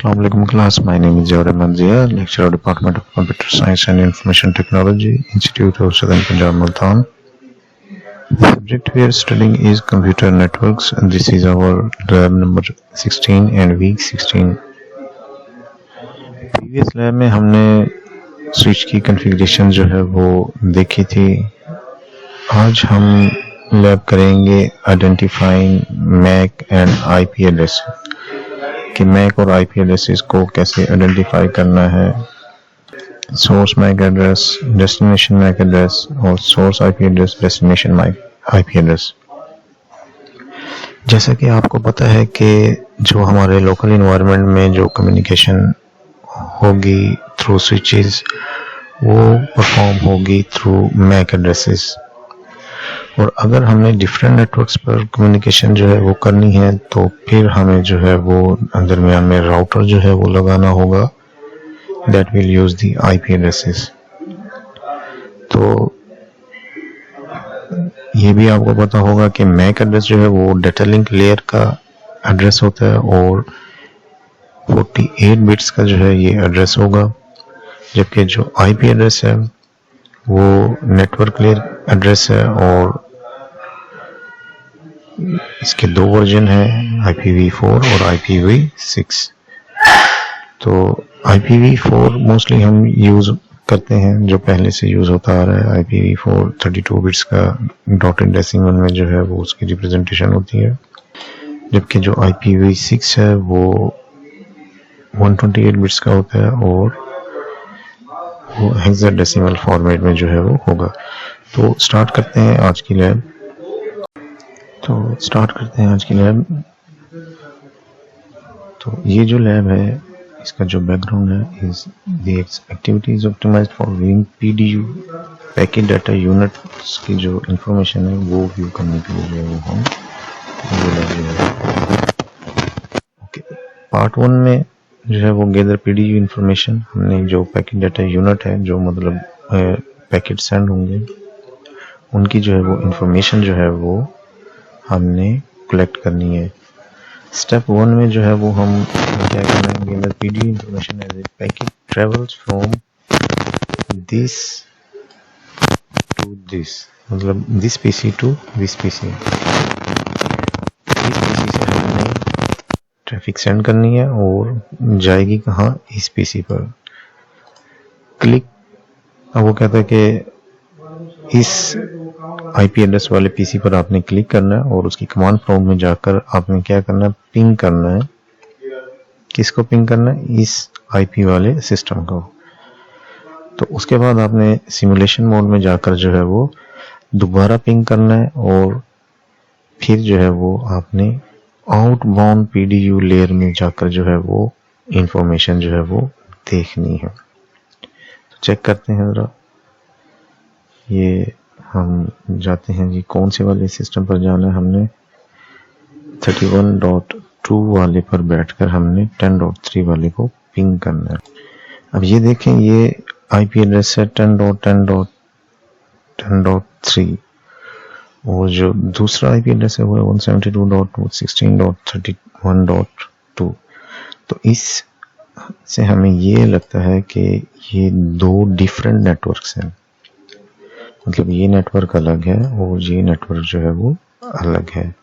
Assalamu alaikum class. My name is Jawad Ahmad Zia, lecturer, Department of Computer Science and Information Technology, Institute of Southern Punjab, Multan. The subject we are studying is computer networks, and this is our lab number 16 and week 16. Previous lab में हमने switch की configuration जो है वो देखी थी. आज हम लैब करेंगे identifying MAC and IP address, कि मैक और आईपी एड्रेसेस को कैसे आइडेंटिफाई करना है. Source MAC address, destination MAC address और source IP address, destination IP address. जैसा कि आपको पता है कि जो हमारे लोकल इन्वायरमेंट में जो कम्युनिकेशन होगी थ्रू स्विचेस वो परफॉर्म होगी थ्रू मैक एड्रेसेस. और अगर हमने डिफरेंट नेटवर्क्स पर कम्युनिकेशन जो है वो करनी है तो फिर हमें जो है वो दरमियान में राउटर जो है वो लगाना होगा. That will use the IP addresses. तो ये भी आपको पता होगा कि मैक एड्रेस जो है वो डेटा लिंक लेयर का एड्रेस होता है और 48 बिट्स का जो है ये एड्रेस होगा, जबकि जो आईपी एड्रेस है वो नेटवर्क लेयर एड्रेस है और इसके दो वर्जन है, IPv4 और IPv6. तो IPv4 मोस्टली हम यूज करते हैं, जो पहले से यूज होता आ रहा है. IPv4 32 बिट्स का डॉटेड डेसिमल में जो है वो उसकी रिप्रेजेंटेशन होती है, जबकि जो IPv6 है वो 128 बिट्स का होता है और वो हेक्साडेसिमल फॉर्मेट में जो है वो होगा. तो स्टार्ट करते हैं आज की लैब. तो ये जो लैब है इसका जो बैकग्राउंड है is the activities optimised for viewing PDU packet data units की जो इंफॉर्मेशन है वो व्यू करने के लिए जो है वो हम ओके. पार्ट 1 में जो है वो गैदर पीडीयू इंफॉर्मेशन. हमने जो पैकेट डाटा यूनिट है, जो मतलब पैकेट सेंड होंगे उनकी जो है वो इंफॉर्मेशन जो है वो हमने कलेक्ट करनी है. स्टेप 1 में जो है वो हम क्या करेंगे, gather PDU information as a packet travels from this to this, मतलब this PC to this PC. इस पीसी से हमने ट्रैफिक सेंड करनी है और जाएगी कहाँ, इस पीसी पर. क्लिक, अब वो कहता है कि इस आईपी एड्रेस वाले पीसी पर आपने क्लिक करना है और उसकी कमांड प्रॉम्प्ट में जाकर आपने क्या करना है, पिंग करना है. किसको पिंग करना है, इस आईपी वाले सिस्टम को. तो उसके बाद आपने सिमुलेशन मोड में जाकर जो है वो दोबारा पिंग करना है और फिर जो है वो आपने आउटबाउंड पीडीयू लेयर में जाकर जो है वो इंफॉर्मेशन जो है वो देखनी है. तो चेक करते हैं जरा. ये हम जाते हैं जी, कौन से वाले सिस्टम पर जाना है. हमने 31.2 वाले पर बैठकर हमने 10.3 वाले को पिंग करना है. अब ये देखें, ये आईपी एड्रेस है 10.10.10.3 और जो दूसरा आईपी एड्रेस है वो है 172.16.31.2. तो इस से हमें ये लगता है कि ये दो डिफरेंट नेटवर्क्स हैं, मतलब ये नेटवर्क अलग है और ये नेटवर्क जो है वो अलग है.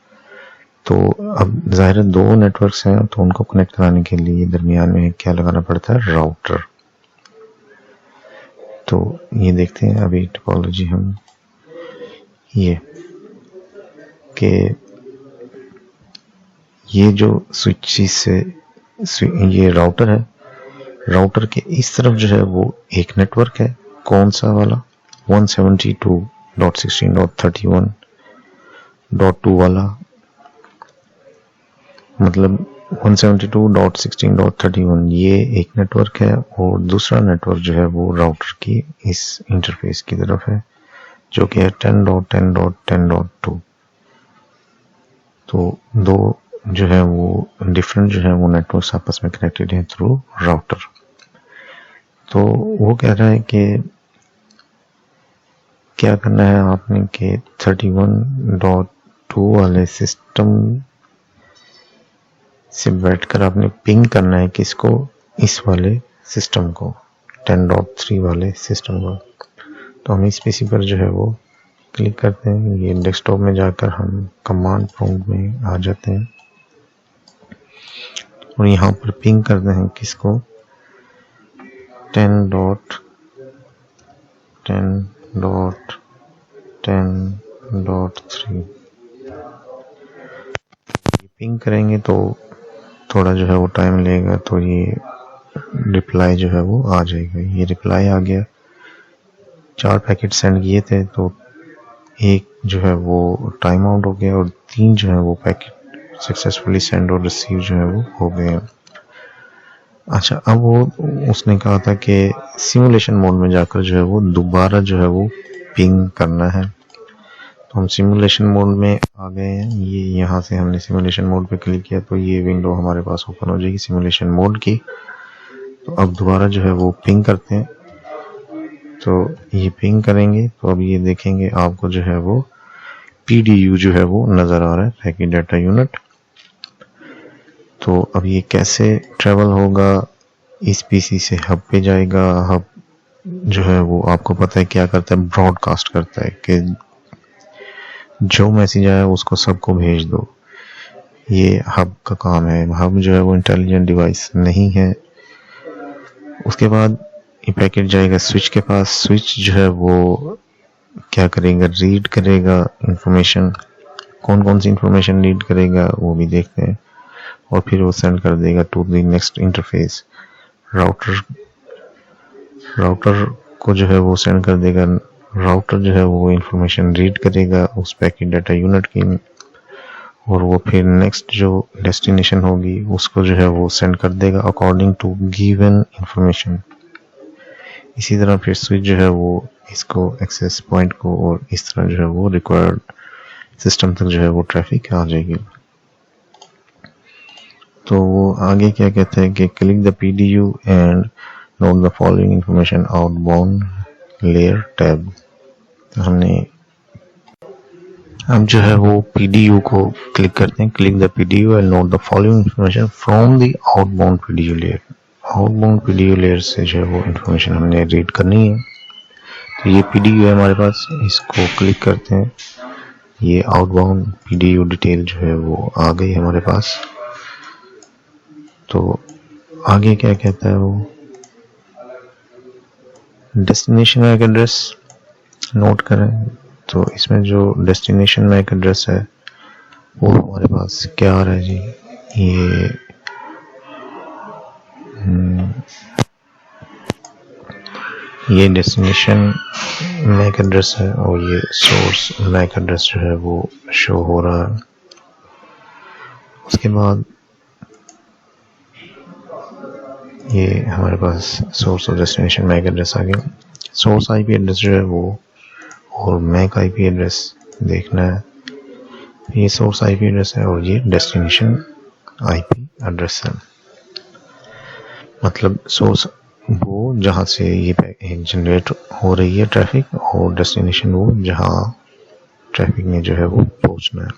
तो अब जाहिर है दो नेटवर्क्स हैं, तो उनको कनेक्ट कराने के लिए दरमियान में क्या लगाना पड़ता है, राउटर. तो ये देखते हैं अभी टोपोलॉजी हम ये कि ये जो स्विच से ये राउटर है, राउटर के इस तरफ जो है वो एक नेटवर्क है. कौन सा वाला, 172.16.31.2 वाला, मतलब 172.16.31 ये एक नेटवर्क है और दूसरा नेटवर्क जो है वो राउटर की इस इंटरफेस की तरफ है जो कि है 10.10.10.2. तो दो जो है वो डिफरेंट जो है वो नेटवर्क्स आपस में कनेक्टेड हैं थ्रू राउटर. तो वो कह रहा है कि क्या करना है आपने कि 31.2 वाले सिस्टम से बैठकर आपने पिंग करना है किसको, इस वाले सिस्टम को, 10.3 वाले सिस्टम को। तो हम इस पीसी पर जो है वो क्लिक करते हैं, ये डेस्कटॉप में जाकर हम कमांड प्रॉम्प्ट में आ जाते हैं और यहाँ पर पिंग करते हैं किसको, 10.10.10.3। पिंग करेंगे तो थोड़ा जो है वो टाइम लगेगा, तो ये रिप्लाई जो है वो आ जाएगा। ये रिप्लाई आ गया। 4 पैकेट सेंड किए थे तो एक जो है वो टाइम आउट हो गया और 3 जो है वो पैकेट सक्सेसफुली सेंड और रिसीव जो है वो हो गए। अच्छा, अब वो उसने कहा था कि सिमुलेशन मोड में जाकर जो है वो दोबारा जो है वो पिंग करना है। तो हम सिमुलेशन मोड में आ गए हैं। ये यहाँ से हमने सिमुलेशन मोड पे क्लिक किया तो ये विंडो हमारे पास ओपन हो जाएगी सिमुलेशन मोड की। तो अब दोबारा जो है वो पिंग करते हैं। तो ये पिंग करेंगे तो अब ये देखेंगे आपको जो है वो PDU जो है वो नज़र आ रहा है, पैकेट डाटा यूनिट। तो अब ये कैसे ट्रेवल होगा, इस पीसी से हब पे जाएगा। हब जो है वो आपको पता है क्या करता है, ब्रॉडकास्ट करता है कि जो मैसेज आया उसको सबको भेज दो। ये हब का काम है। हब जो है वो इंटेलिजेंट डिवाइस नहीं है। उसके बाद ये पैकेट जाएगा स्विच के पास। स्विच जो है वो क्या करेगा, रीड करेगा इंफॉर्मेशन। कौन कौन सी इंफॉर्मेशन रीड करेगा वो भी देखते हैं और फिर वो सेंड कर देगा to the next interface. Router को जो है वो सेंड कर देगा। राउटर जो है वो इंफॉर्मेशन रीड करेगा उस पैकेट डाटा यूनिट की और वो फिर नेक्स्ट जो डेस्टिनेशन होगी उसको जो है वो सेंड कर देगा अकॉर्डिंग टू गिवन इंफॉर्मेशन। इसी तरह फिर स्विच जो है वो इसको एक्सेस पॉइंट को और इस तरह जो है वो रिक्वायर्ड सिस्टम तक जो है वो ट्रैफिक आ जाएगी। तो वो आगे क्या कहते हैं कि click the PDU and note the following information outbound layer tab. तो हमने अब जो है वो PDU को क्लिक करते हैं। Click the PDU and note the following information from the outbound PDU layer. Outbound PDU layer से जो है वो इंफॉर्मेशन हमने रीड करनी है। तो ये PDU है हमारे पास, इसको क्लिक करते हैं। ये आउटबाउंड PDU डिटेल जो है वो आ गई हमारे पास। तो आगे क्या कहता है वो, डेस्टिनेशन मैक एड्रेस नोट करें। तो इसमें जो डेस्टिनेशन मैक एड्रेस है वो हमारे पास क्या आ रहा है जी, ये डेस्टिनेशन मैक एड्रेस है और ये सोर्स मैक एड्रेस जो है वो शो हो रहा है। उसके बाद ये हमारे पास सोर्स और डेस्टिनेशन मैक एड्रेस आ गया। सोर्स IP एड्रेस जो है वो और मैक IP एड्रेस देखना है। ये सोर्स IP एड्रेस है और ये डेस्टिनेशन IP एड्रेस है। मतलब सोर्स वो जहाँ से ये जनरेट हो रही है ट्रैफिक और डेस्टिनेशन वो जहाँ ट्रैफिक में जो है वो पहुँचना है।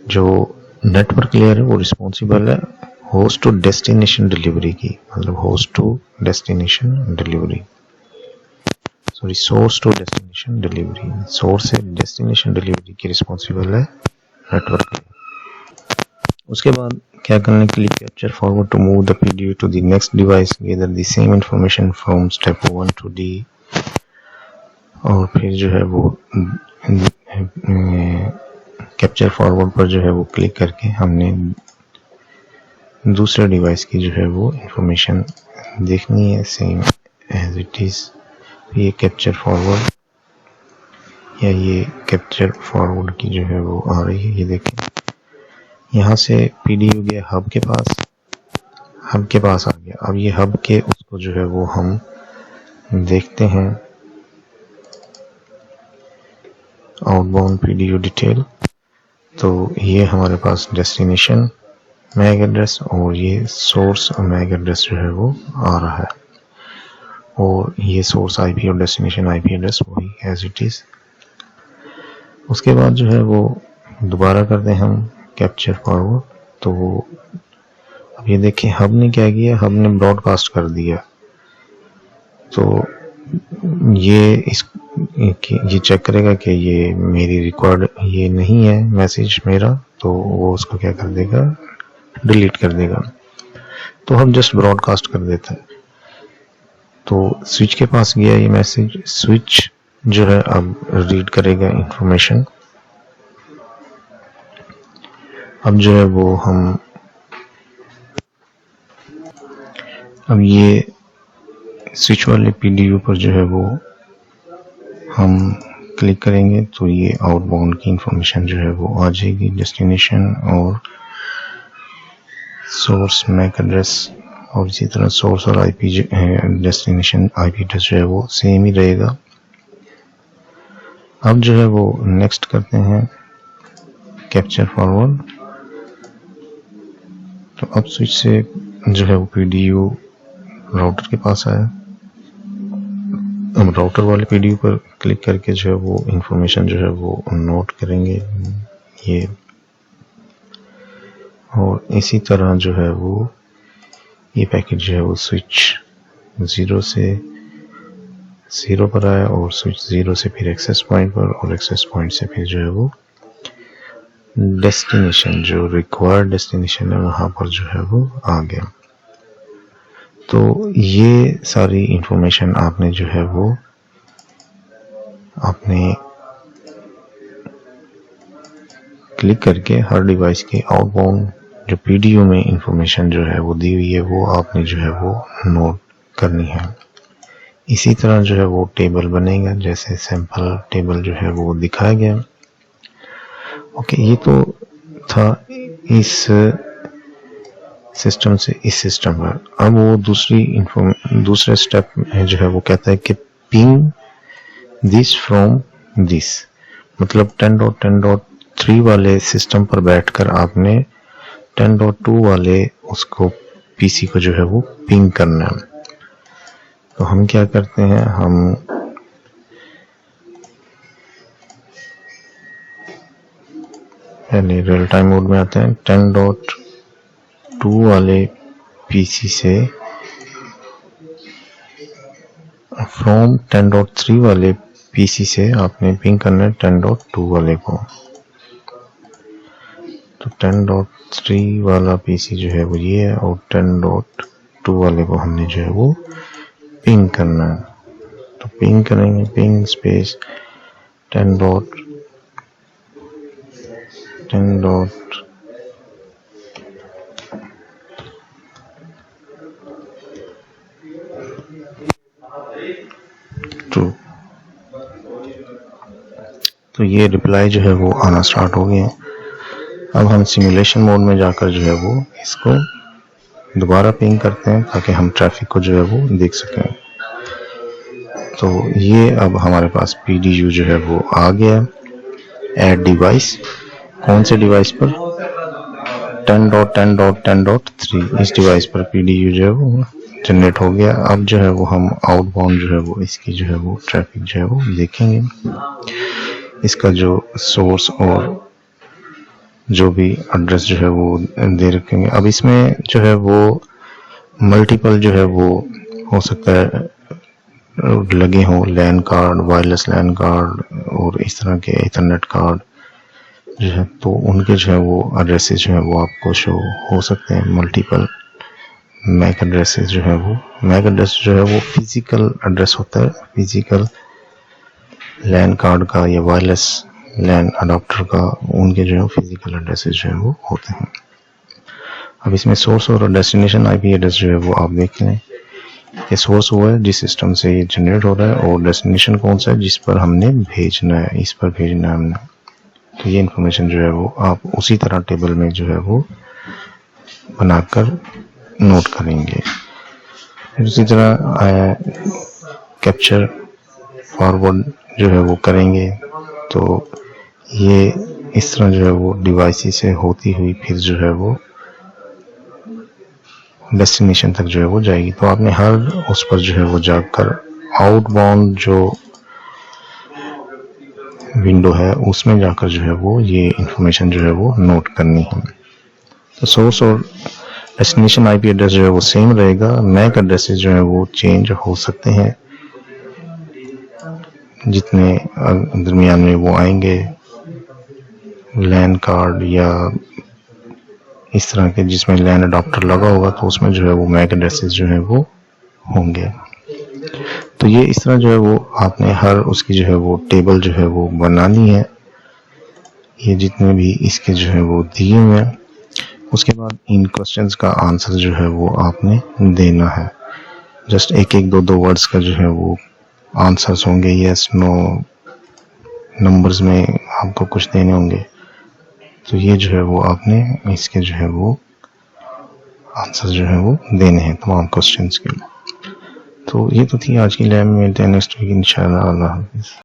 जो नेटवर्क लेयर है वो रिस्पॉन्सिबल है होस्ट टू डेस्टिनेशन डिलीवरी की, मतलब host to destination delivery, sorry source to destination delivery. Source से डेस्टिनेशन डिलीवरी की रिस्पॉन्सिबल है नेटवर्क। उसके बाद क्या करने के लिए, capture forward to move the PDU to the next device, gather the same information from step 1 to D। और फिर जो है वो कैप्चर फॉरवर्ड पर जो है वो क्लिक करके हमने दूसरे डिवाइस की जो है वो इंफॉर्मेशन देखनी है सेम एज इट इज। ये कैप्चर फॉरवर्ड या ये कैप्चर फॉरवर्ड की जो है वो आ रही है। ये देखें यहाँ से PDU गया हब के पास आ गया। अब ये हब के उसको जो है वो हम देखते हैं आउटबाउंड PDU डिटेल। तो ये हमारे पास डेस्टिनेशन मैक एड्रेस और ये सोर्स मैक एड्रेस जो है वो आ रहा है और ये सोर्स IP और डेस्टिनेशन IP एड्रेस वही एज इट इज। उसके बाद जो है वो दोबारा करते हैं हम कैप्चर फॉरवर्ड। तो अब ये देखिए हब ने क्या किया, हब ने ब्रॉडकास्ट कर दिया। तो ये चेक करेगा कि ये मेरी रिकॉर्ड ये नहीं है मैसेज मेरा, तो वो उसको क्या कर देगा, डिलीट कर देगा। तो हम जस्ट ब्रॉडकास्ट कर देते हैं। तो स्विच के पास गया ये मैसेज, स्विच जो है अब रीड करेगा इंफॉर्मेशन। अब जो है वो अब ये स्विच वाले पीडीयू पर जो है वो हम क्लिक करेंगे तो ये आउटबाउंड की इंफॉर्मेशन जो है वो आ जाएगी, डेस्टिनेशन और सोर्स मैक एड्रेस, और इसी तरह सोर्स और आईपी डेस्टिनेशन आईपी एड्रेस जो है वो सेम ही रहेगा। अब जो है वो नेक्स्ट करते हैं कैप्चर फॉरवर्ड। तो अब स्विच से जो है वो पीडीयू राउटर के पास आया। अब राउटर वाले पीडीयू पर क्लिक करके जो है वो इंफॉर्मेशन जो है वो नोट करेंगे ये, और इसी तरह जो है वो ये पैकेट जो है वो स्विच 0 से 0 पर आया, और स्विच 0 से फिर एक्सेस पॉइंट पर, और एक्सेस पॉइंट से फिर जो है वो डेस्टिनेशन जो रिक्वायर्ड डेस्टिनेशन है वहां पर जो है वो आ गया। तो ये सारी इंफॉर्मेशन आपने जो है वो आपने क्लिक करके हर डिवाइस के आउटबाउंड जो पीडीयू में इंफॉर्मेशन जो है वो दी हुई है वो आपने जो है वो नोट करनी है। इसी तरह जो है वो टेबल बनेगा, जैसे सैंपल टेबल जो है वो दिखाया गया। ओके, ये तो था इस सिस्टम से इस सिस्टम पर। अब वो दूसरे स्टेप में जो है वो कहता है कि पिंग दिस फ्रॉम दिस, मतलब 10.10.3 वाले सिस्टम पर बैठकर आपने 10.2 वाले उसको पीसी को जो है वो पिंग करना है। तो हम क्या करते हैं, हम पहले रियल टाइम मोड में आते हैं। 10.2 वाले पीसी से फ्रॉम 10.3 वाले पीसी से आपने पिंग करना है 10.2 वाले को। तो 10.3 वाला पीसी जो है वो ये है, और 10.2 वाले को हमने जो है वो पिंग करना है। तो पिंग करेंगे, पिंग स्पेस 10.2 तो ये रिप्लाई जो है वो आना स्टार्ट हो गया। अब हम सिमुलेशन मोड में जाकर जो है वो इसको दोबारा पिंग करते हैं ताकि हम ट्रैफिक को जो है वो देख सकें। तो ये अब हमारे पास पीडीयू जो है वो आ गया। ऐड डिवाइस, कौन से डिवाइस पर, 10.10.10.3 इस डिवाइस पर पीडीयू जो है वो जनरेट हो गया। अब जो है वो हम आउटबाउंड जो है वो इसकी जो है वो ट्रैफिक जो है वो देखेंगे, इसका जो सोर्स और जो भी एड्रेस जो है वो दे रखेंगे। अब इसमें जो है वो मल्टीपल जो है वो हो सकता है लगे हों, लैन कार्ड, वायरलेस लैन कार्ड और इस तरह के इथरनेट कार्ड जो है, तो उनके जो है वो एड्रेसेस जो है वो आपको शो हो सकते हैं। मल्टीपल मैक एड्रेसेस जो है वो, मैक एड्रेस जो है वो फिजिकल एड्रेस होता है, फिजिकल लैन कार्ड का या वायरलेस लैन अडॉप्टर का, उनके जो है फिजिकल एड्रेसेस जो है वो होते हैं। अब इसमें सोर्स और डेस्टिनेशन आईपी एड्रेस जो है वो आप देख लें। ये सोर्स हुआ है जिस सिस्टम से ये जनरेट हो रहा है, और डेस्टिनेशन कौन सा है जिस पर हमने भेजना है, इस पर भेजना है हमने। तो ये इंफॉर्मेशन जो है वो आप उसी तरह टेबल में जो है वो बनाकर नोट करेंगे। फिर उसी तरह कैप्चर फॉरवर्ड जो है वो करेंगे। तो ये इस तरह जो है वो डिवाइस से होती हुई फिर जो है वो डेस्टिनेशन तक जो है वो जाएगी। तो आपने हर उस पर जो है वो जाकर आउटबाउंड जो विंडो है उसमें जाकर जो है वो ये इंफॉर्मेशन जो है वो नोट करनी है। तो सोर्स और डेस्टिनेशन आईपी एड्रेस जो है वो सेम रहेगा, मैक एड्रेसेस जो है वो चेंज हो सकते हैं जितने दरमियान में वो आएंगे, लैन कार्ड या इस तरह के जिसमें लैन अडाप्टर लगा होगा तो उसमें जो है वो मैक एड्रेसेस जो है वो होंगे। तो ये इस तरह जो है वो आपने हर उसकी जो है वो टेबल जो है वो बनानी है, ये जितने भी इसके जो है वो दिए हुए हैं। उसके बाद इन क्वेश्चंस का आंसर जो है वो आपने देना है। जस्ट एक एक दो दो वर्ड्स का जो है वो आंसर्स होंगे, यस नो, नंबर्स में आपको कुछ देने होंगे। तो ये जो है वो आपने इसके जो है वो आंसर जो है वो देने हैं तमाम क्वेश्चंस के। तो ये तो थी आज की लैब में। नेक्स्ट वीक इंशाल्लाह। अल्लाह हाफिज़।